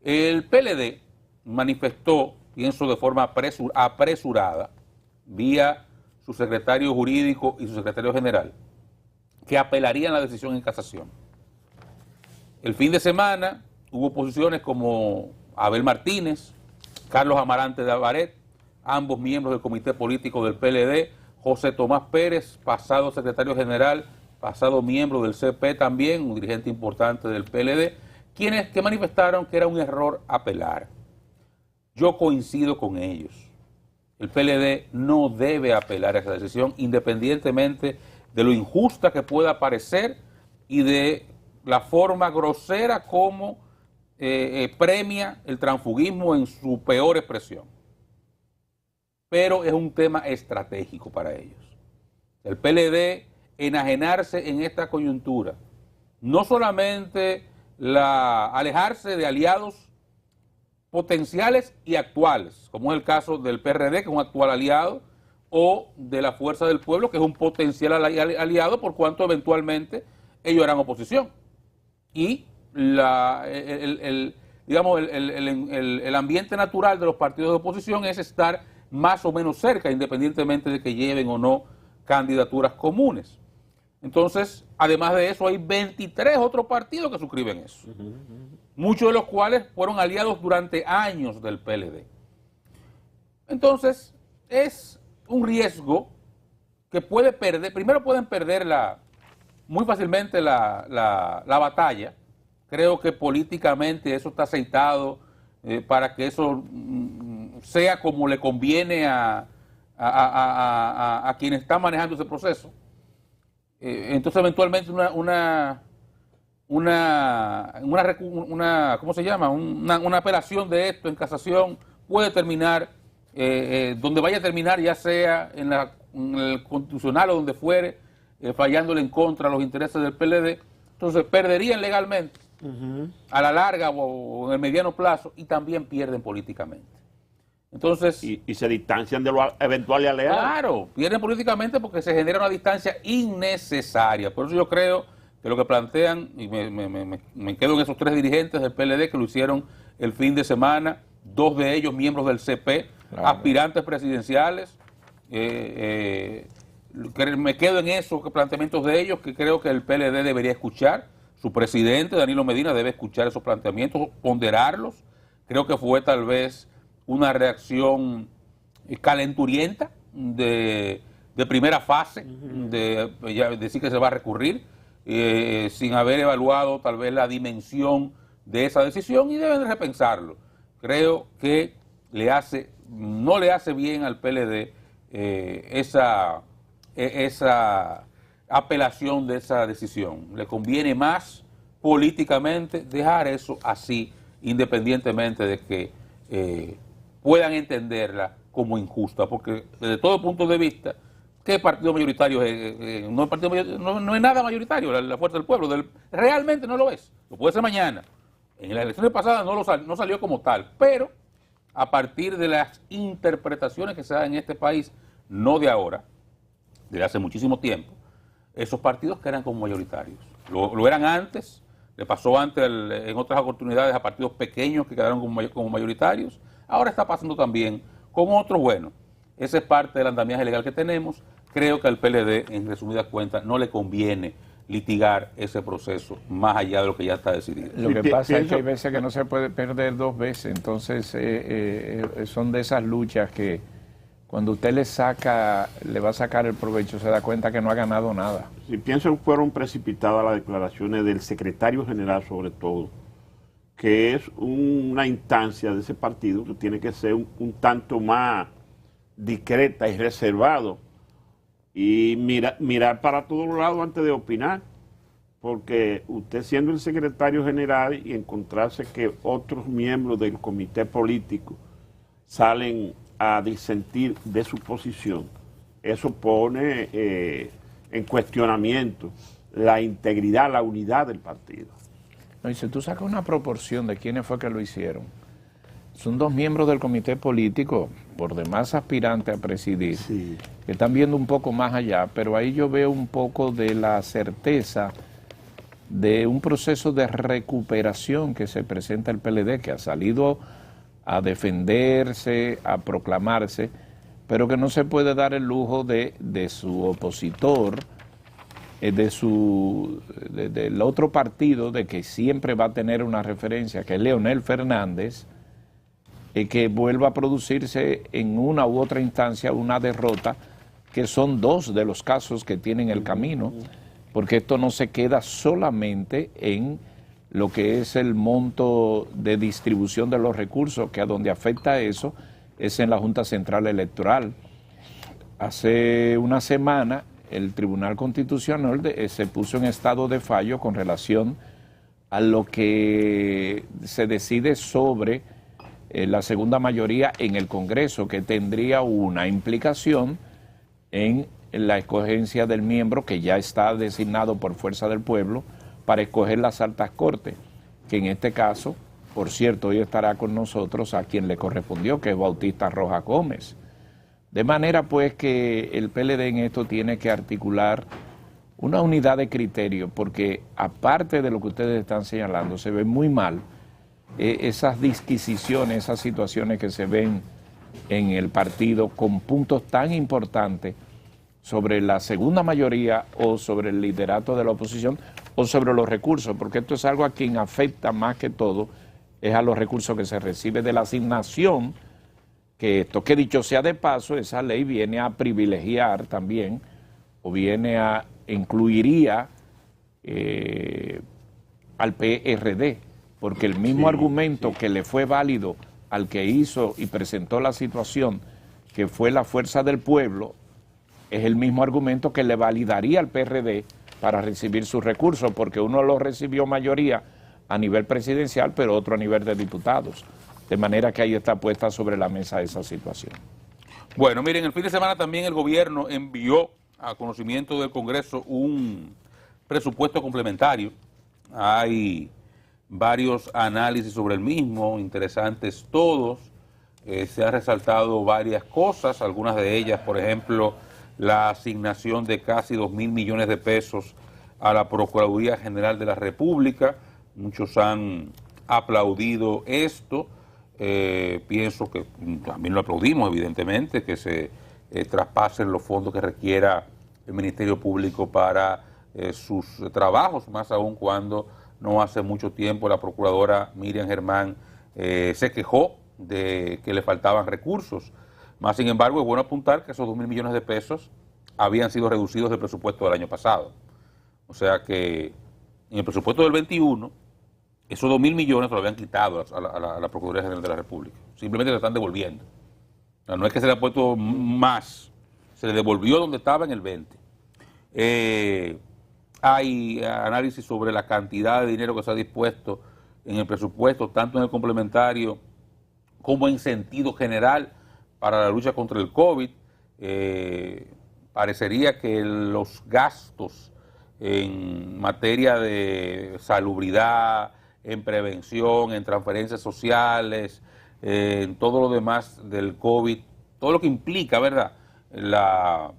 El PLD manifestó, pienso de forma apresurada, vía su secretario jurídico y su secretario general, que apelarían la decisión en casación. El fin de semana hubo posiciones como Abel Martínez, Carlos Amarante de Abaret, ambos miembros del comité político del PLD, José Tomás Pérez, pasado secretario general, pasado miembro del CP también, un dirigente importante del PLD, quienes que manifestaron que era un error apelar. Yo coincido con ellos. El PLD no debe apelar a esa decisión, independientemente de lo injusta que pueda parecer y de la forma grosera como premia el transfugismo en su peor expresión. Pero es un tema estratégico para ellos. El PLD, enajenarse en esta coyuntura, no solamente alejarse de aliados potenciales y actuales, como es el caso del PRD, que es un actual aliado, o de la Fuerza del Pueblo, que es un potencial aliado, por cuanto eventualmente ellos harán oposición. Y el ambiente natural de los partidos de oposición es estar más o menos cerca, independientemente de que lleven o no candidaturas comunes. Entonces, además de eso, hay 23 otros partidos que suscriben eso. Muchos de los cuales fueron aliados durante años del PLD. Entonces, es un riesgo que puede perder, primero pueden perder muy fácilmente la batalla. Creo que políticamente eso está aceitado para que eso sea como le conviene a quien está manejando ese proceso. Entonces, eventualmente ¿cómo se llama? Una apelación de esto en casación puede terminar donde vaya a terminar, ya sea en el constitucional o donde fuere, fallándole en contra a los intereses del PLD. Entonces perderían legalmente a la larga o en el mediano plazo, y también pierden políticamente. Entonces, y se distancian de los eventuales aliados. Claro, pierden políticamente porque se genera una distancia innecesaria. Por eso yo creo que lo que plantean, y me quedo en esos tres dirigentes del PLD que lo hicieron el fin de semana, dos de ellos miembros del CP, claro, aspirantes presidenciales, me quedo en esos planteamientos de ellos, que creo que el PLD debería escuchar. Su presidente, Danilo Medina, debe escuchar esos planteamientos, ponderarlos. Creo que fue tal vez una reacción calenturienta de primera fase, de decir que se va a recurrir, sin haber evaluado tal vez la dimensión de esa decisión, y deben repensarlo. Creo que no le hace bien al PLD esa apelación de esa decisión. Le conviene más políticamente dejar eso así, independientemente de que puedan entenderla como injusta, porque desde todo punto de vista, ¿qué partido mayoritario es? No es nada mayoritario la Fuerza del Pueblo, realmente no lo es. Lo puede ser mañana. En las elecciones pasadas no salió como tal, pero a partir de las interpretaciones que se dan en este país, no de ahora, desde hace muchísimo tiempo, esos partidos quedan como mayoritarios. Lo eran antes, le pasó antes en otras oportunidades a partidos pequeños que quedaron como mayoritarios. Ahora está pasando también con otros. Bueno, esa es parte del andamiaje legal que tenemos. Creo que al PLD, en resumidas cuentas, no le conviene litigar ese proceso más allá de lo que ya está decidido. Lo que pasa es que hay veces que no se puede perder dos veces. Entonces, son de esas luchas que cuando usted le va a sacar el provecho, se da cuenta que no ha ganado nada. Sí, pienso que fueron precipitadas las declaraciones del secretario general, sobre todo, que es una instancia de ese partido que tiene que ser un tanto más discreta y reservado, y mirar para todos lados antes de opinar, porque usted siendo el secretario general y encontrarse que otros miembros del comité político salen a disentir de su posición, eso pone en cuestionamiento la integridad, la unidad del partido. No, y si tú sacas una proporción de quiénes fue que lo hicieron, son dos miembros del comité político, por demás aspirantes a presidir, sí, que están viendo un poco más allá, pero ahí yo veo un poco de la certeza de un proceso de recuperación que se presenta el PLD, que ha salido a defenderse, a proclamarse, pero que no se puede dar el lujo de su opositor, del otro partido, de que siempre va a tener una referencia, que es Leonel Fernández, que vuelva a producirse en una u otra instancia una derrota, que son dos de los casos que tienen el camino, porque esto no se queda solamente en lo que es el monto de distribución de los recursos, que a donde afecta eso es en la Junta Central Electoral. Hace una semana el Tribunal Constitucional se puso en estado de fallo con relación a lo que se decide sobre la segunda mayoría en el Congreso, que tendría una implicación en la escogencia del miembro que ya está designado por fuerza del pueblo para escoger las altas cortes, que en este caso, por cierto, hoy estará con nosotros a quien le correspondió, que es Bautista Rojas Gómez. De manera pues que el PLD en esto tiene que articular una unidad de criterio, porque aparte de lo que ustedes están señalando, se ve muy mal esas disquisiciones, esas situaciones que se ven en el partido con puntos tan importantes sobre la segunda mayoría o sobre el liderato de la oposición o sobre los recursos, porque esto es algo a quien afecta más que todo, es a los recursos que se recibe de la asignación, que esto, que dicho sea de paso, esa ley viene a privilegiar también, o viene a incluiría al PRD, porque el mismo argumento que le fue válido al que hizo y presentó la situación, que fue la fuerza del pueblo, es el mismo argumento que le validaría al PRD para recibir sus recursos, porque uno lo recibió mayoría a nivel presidencial, pero otro a nivel de diputados. De manera que ahí está puesta sobre la mesa esa situación. Bueno, miren, el fin de semana también el gobierno envió a conocimiento del Congreso un presupuesto complementario. Hay varios análisis sobre el mismo, interesantes todos. Se han resaltado varias cosas, algunas de ellas, por ejemplo, la asignación de casi 2.000 millones de pesos a la Procuraduría General de la República. Muchos han aplaudido esto. Pienso que también lo aplaudimos, evidentemente, que se traspasen los fondos que requiera el Ministerio Público para sus trabajos, más aún cuando no hace mucho tiempo la procuradora Miriam Germán se quejó de que le faltaban recursos. Más sin embargo, es bueno apuntar que esos 2.000 millones de pesos habían sido reducidos del presupuesto del año pasado. O sea que en el presupuesto del 21, esos 2.000 millones se lo habían quitado a la Procuraduría General de la República. Simplemente le están devolviendo. O sea, no es que se le ha puesto más, se le devolvió donde estaba en el 20. Hay análisis sobre la cantidad de dinero que se ha dispuesto en el presupuesto, tanto en el complementario como en sentido general para la lucha contra el COVID. Parecería que los gastos en materia de salubridad, en prevención, en transferencias sociales, en todo lo demás del COVID, todo lo que implica, ¿verdad?, la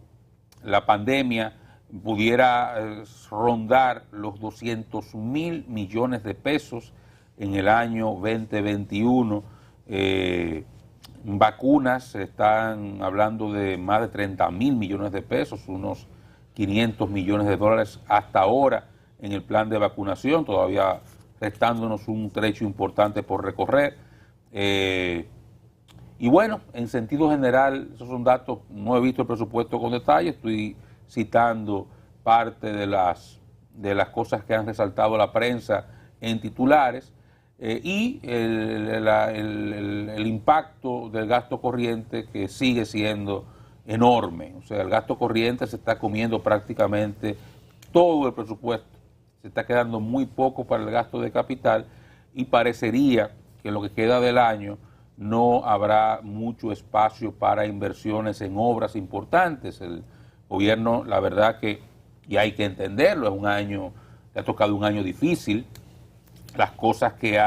pandemia, pudiera rondar los 200.000 millones de pesos en el año 2021. Vacunas, están hablando de más de 30.000 millones de pesos, unos 500 millones de dólares hasta ahora en el plan de vacunación, todavía restándonos un trecho importante por recorrer. Y bueno, en sentido general, esos son datos, no he visto el presupuesto con detalle, estoy citando parte de las cosas que han resaltado la prensa en titulares, y el impacto del gasto corriente, que sigue siendo enorme. O sea, el gasto corriente se está comiendo prácticamente todo el presupuesto, se está quedando muy poco para el gasto de capital, y parecería que en lo que queda del año no habrá mucho espacio para inversiones en obras importantes. El gobierno, la verdad que, y hay que entenderlo, es un año, le ha tocado un año difícil. Las cosas que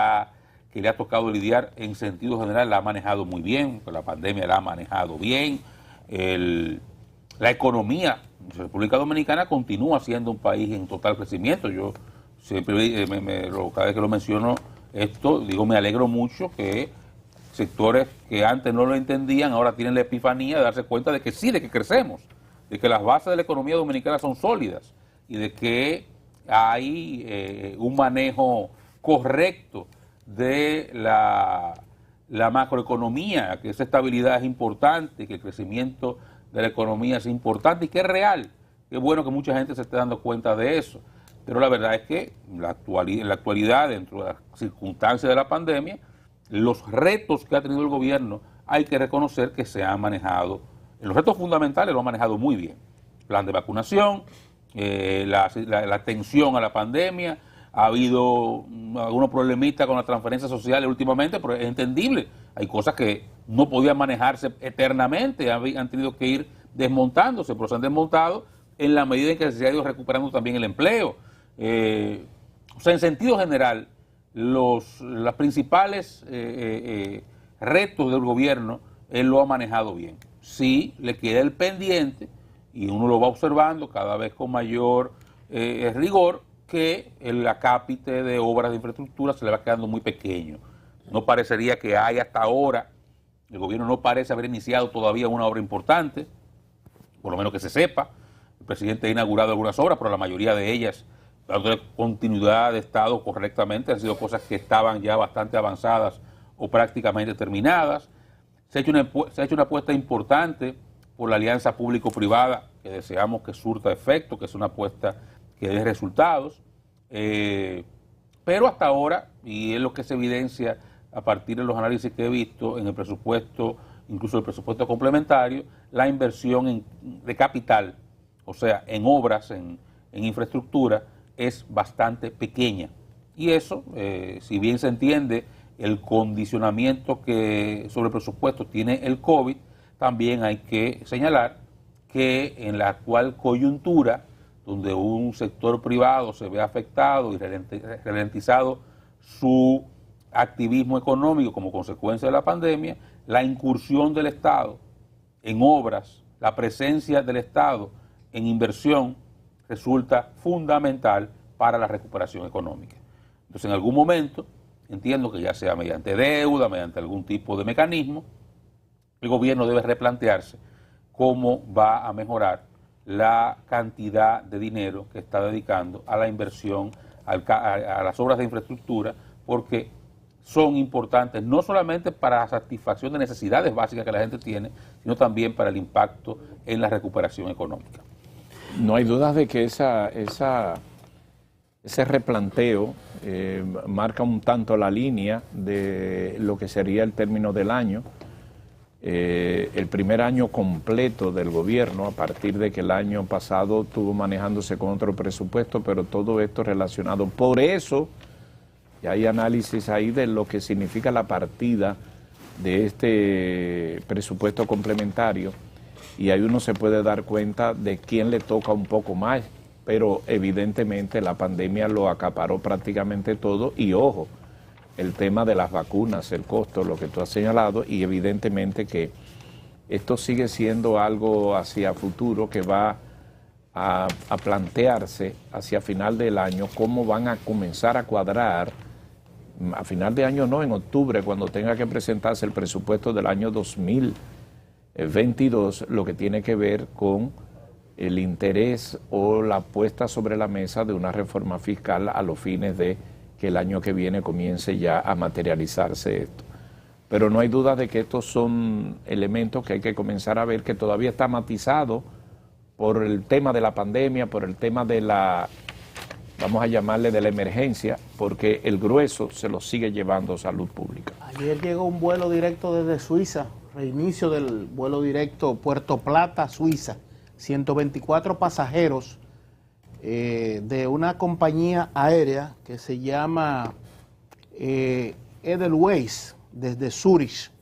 le ha tocado lidiar en sentido general la ha manejado muy bien, pues la pandemia la ha manejado bien. La economía de la República Dominicana continúa siendo un país en total crecimiento. Yo siempre cada vez que lo menciono esto, digo, me alegro mucho que sectores que antes no lo entendían, ahora tienen la epifanía de darse cuenta de que sí, de que crecemos, de que las bases de la economía dominicana son sólidas y de que hay un manejo correcto de la macroeconomía, que esa estabilidad es importante, que el crecimiento de la economía es importante y que es real. Qué bueno que mucha gente se esté dando cuenta de eso. Pero la verdad es que en la actualidad, dentro de las circunstancias de la pandemia, los retos que ha tenido el gobierno hay que reconocer que se han manejado, los retos fundamentales lo han manejado muy bien. Plan de vacunación, la atención a la pandemia, ha habido algunos problemitas con las transferencias sociales últimamente, pero es entendible. Hay cosas que no podían manejarse eternamente, han tenido que ir desmontándose, pero se han desmontado en la medida en que se ha ido recuperando también el empleo. O sea, en sentido general, los principales retos del gobierno, él lo ha manejado bien. Sí, le queda el pendiente, y uno lo va observando cada vez con mayor rigor, que el acápite de obras de infraestructura se le va quedando muy pequeño. No parecería que hay hasta ahora, el gobierno no parece haber iniciado todavía una obra importante, por lo menos que se sepa. El presidente ha inaugurado algunas obras, pero la mayoría de ellas, dando continuidad de Estado correctamente, han sido cosas que estaban ya bastante avanzadas o prácticamente terminadas. Se ha hecho una apuesta importante por la alianza público-privada, que deseamos que surta efecto, que es una apuesta que dé resultados, pero hasta ahora, y es lo que se evidencia a partir de los análisis que he visto en el presupuesto, incluso el presupuesto complementario, la inversión de capital, o sea, en obras, en infraestructura, es bastante pequeña. Y eso, si bien se entiende el condicionamiento que sobre el presupuesto tiene el COVID, también hay que señalar que en la actual coyuntura, donde un sector privado se ve afectado y ralentizado su activismo económico como consecuencia de la pandemia, la incursión del Estado en obras, la presencia del Estado en inversión resulta fundamental para la recuperación económica. Entonces, en algún momento, entiendo que ya sea mediante deuda, mediante algún tipo de mecanismo, el gobierno debe replantearse cómo va a mejorar la cantidad de dinero que está dedicando a la inversión, a las obras de infraestructura, porque son importantes no solamente para la satisfacción de necesidades básicas que la gente tiene, sino también para el impacto en la recuperación económica. No hay dudas de que ese replanteo marca un tanto la línea de lo que sería el término del año. El primer año completo del gobierno, a partir de que el año pasado estuvo manejándose con otro presupuesto, pero todo esto relacionado. Por eso, y hay análisis ahí de lo que significa la partida de este presupuesto complementario, y ahí uno se puede dar cuenta de quién le toca un poco más, pero evidentemente la pandemia lo acaparó prácticamente todo, y ojo, el tema de las vacunas, el costo, lo que tú has señalado, y evidentemente que esto sigue siendo algo hacia futuro que va a plantearse hacia final del año, cómo van a comenzar a cuadrar, a final de año no, en octubre, cuando tenga que presentarse el presupuesto del año 2022, lo que tiene que ver con el interés o la puesta sobre la mesa de una reforma fiscal a los fines de que el año que viene comience ya a materializarse esto. Pero no hay duda de que estos son elementos que hay que comenzar a ver, que todavía está matizado por el tema de la pandemia, por el tema de la, vamos a llamarle, de la emergencia, porque el grueso se lo sigue llevando salud pública. Ayer llegó un vuelo directo desde Suiza, reinicio del vuelo directo Puerto Plata, Suiza, 124 pasajeros de una compañía aérea que se llama Edelweiss, desde Zurich.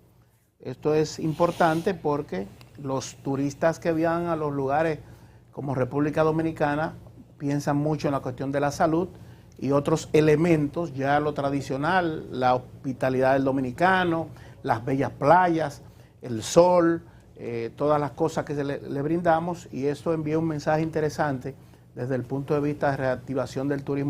Esto es importante porque los turistas que viajan a los lugares como República Dominicana piensan mucho en la cuestión de la salud y otros elementos, ya lo tradicional, la hospitalidad del dominicano, las bellas playas, el sol, todas las cosas que le brindamos, y esto envía un mensaje interesante desde el punto de vista de reactivación del turismo